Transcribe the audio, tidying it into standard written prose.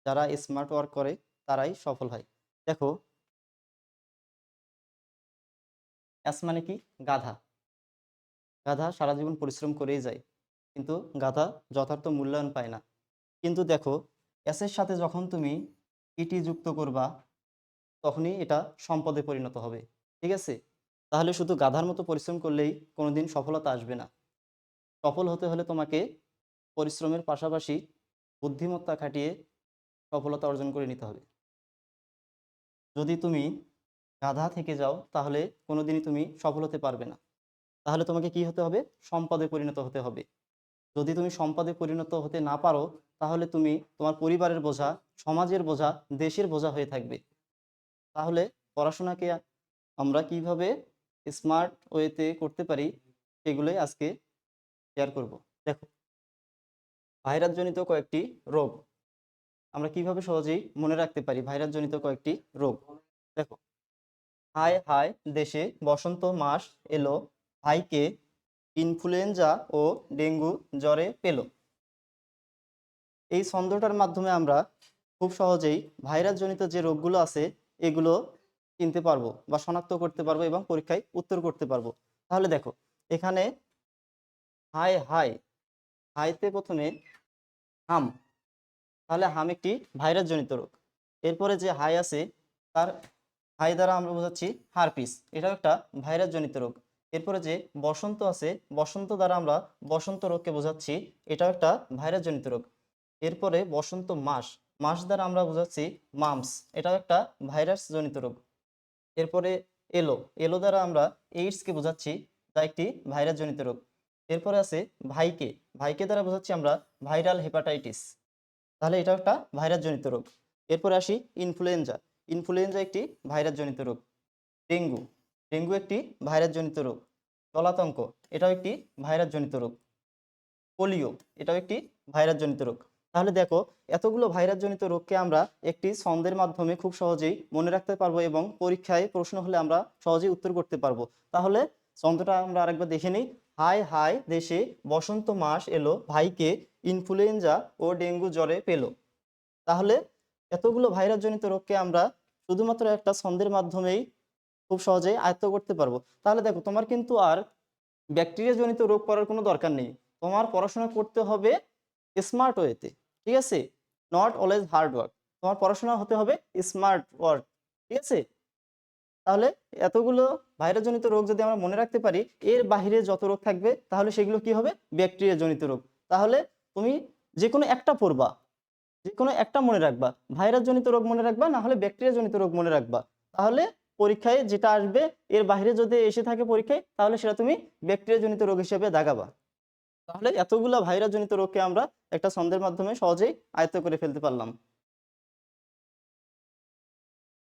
যারা smart work করে তারাই সফল হয়। দেখো, অ্যাস মানে কি? গাধা। গাধা সারা জীবন পরিশ্রম করেই যায়। কিন্তু গাধা যথার্থ মূল্যায়ন পায় না। কিন্তু দেখো, অ্যাসের সাথে যখন তুমি ইটি যুক্ত করবা, তখনই এটা সম্পদে পরিণত হবে। ঠিক আছে? তাহলে শুধু গাধার মতো পরিশ্রম করলেই কোনোদিন সফলতা আসবে না। সফল হতে হলে তোমাকে পরিশ্রমের পাশাপাশি বুদ্ধিমত্তা খাটিয়ে সফলতা অর্জন করে নিতে হবে। যদি তুমি গাধা থেকে যাও তাহলে কোনোদিনই তুমি সফল হতে পারবে না। তাহলে তোমাকে কি হতে হবে? সম্পদে পরিণত হতে হবে। যদি তুমি সম্পদে পরিণত হতে না পারো, তাহলে তুমি তোমার পরিবারের বোঝা, সমাজের বোঝা, দেশের বোঝা হয়ে থাকবে। তাহলে পড়াশোনাকে আমরা কিভাবে স্মার্ট ওয়েতে করতে পারি, সেগুলোই আজকে শেয়ার করব। দেখো, ভাইরাসজনিত কয়েকটি রোগ আমরা কিভাবে সহজেই মনে রাখতে পারি। ভাইরাসজনিত কয়েকটি রোগ দেখো, হায় হায় দেশে বসন্ত মাস এলো, ভাইকে ইনফ্লুয়েঞ্জা ও ডেঙ্গু জ্বরে পেল। এই ছন্দটার মাধ্যমে আমরা খুব সহজেই ভাইরাসজনিত যে রোগগুলো আছে এগুলো চিনতে পারবো বা শনাক্ত করতে পারবো এবং পরীক্ষায় উত্তর করতে পারবো। তাহলে দেখো, এখানে হায় হায়, হাইতে প্রথমে হাম, তাহলে হাম একটি ভাইরাসজনিত রোগ। এরপরে যে হাই আছে, তার হাই দ্বারা আমরা বোঝাচ্ছি হারপিস, এটাও একটা ভাইরাসজনিত রোগ। এরপরে যে বসন্ত আছে, বসন্ত দ্বারা আমরা বসন্ত রোগকে বোঝাচ্ছি, এটাও একটা ভাইরাসজনিত রোগ। এরপরে বসন্ত মাস, মাস দ্বারা আমরা বোঝাচ্ছি মামস, এটাও একটা ভাইরাসজনিত রোগ। এরপরে এলো, এলো দ্বারা আমরা এইডসকে বোঝাচ্ছি, যা একটি ভাইরাসজনিত রোগ। এরপরে আছে ভাইকে, ভাইকে দ্বারা বোঝাচ্ছি আমরা ভাইরাল হেপাটাইটিস, তাহলে এটা একটা ভাইরাসজনিত রোগ। এরপরে আসি ইনফ্লুয়েঞ্জা, ইনফ্লুয়েঞ্জা একটি ভাইরাসজনিত রোগ। ডেঙ্গু, ডেঙ্গু একটি ভাইরাসজনিত রোগ। জলাতঙ্ক, এটাও একটি ভাইরাসজনিত রোগ। পোলিও, এটাও একটি ভাইরাসজনিত রোগ। তাহলে দেখো, এতগুলো ভাইরাসজনিত রোগকে আমরা একটি ছন্দের মাধ্যমে খুব সহজেই মনে রাখতে পারবো এবং পরীক্ষায় প্রশ্ন হলে আমরা সহজেই উত্তর করতে পারবো। তাহলে ছন্দটা আমরা আরেকবার দেখে নিই। হায় হায় দেশে বসন্ত মাস এলো, ভাইকে ইনফ্লুয়েঞ্জা ও ডেঙ্গু জ্বরে পেল। তাহলে এতগুলো ভাইরাসজনিত রোগকে আমরা শুধুমাত্র একটা ছন্দের মাধ্যমেই খুব সহজেই আয়ত্ত করতে পারবো। তাহলে দেখো, তোমার কিন্তু আর ব্যাকটেরিয়া জনিত রোগ করার কোনো দরকার নেই। তোমার পড়াশোনা করতে হবে স্মার্ট ওয়েতে। ঠিক আছে? Not always hard work. তোমার পড়াশোনা হতে হবে স্মার্ট ওয়ার্ক। ঠিক আছে? তাহলে এতগুলো ভাইরাস জনিত রোগ যদি আমরা মনে রাখতে পারি, এর বাহিরে যত রোগ থাকবে তাহলে সেগুলো কি হবে? ব্যাকটেরিয়া জনিত রোগ। তাহলে তুমি যেকোনো একটা পড়বা, যেকোনো একটা মনে রাখবা। ভাইরাস জনিত রোগ মনে রাখবা, না হলে ব্যাকটেরিয়া জনিত রোগ মনে রাখবা। তাহলে পরীক্ষায় যেটা আসবে এর বাইরে যদি এসে থাকে পরীক্ষায়, তাহলে সেটা তুমি ব্যাকটেরিয়া জনিত রোগ হিসেবে দাগাবা। তাহলে এতগুলা ভাইরাস জনিত রোগকে আমরা একটা ছন্দের মাধ্যমে সহজেই আয়ত্ত করে ফেলতে পারলাম।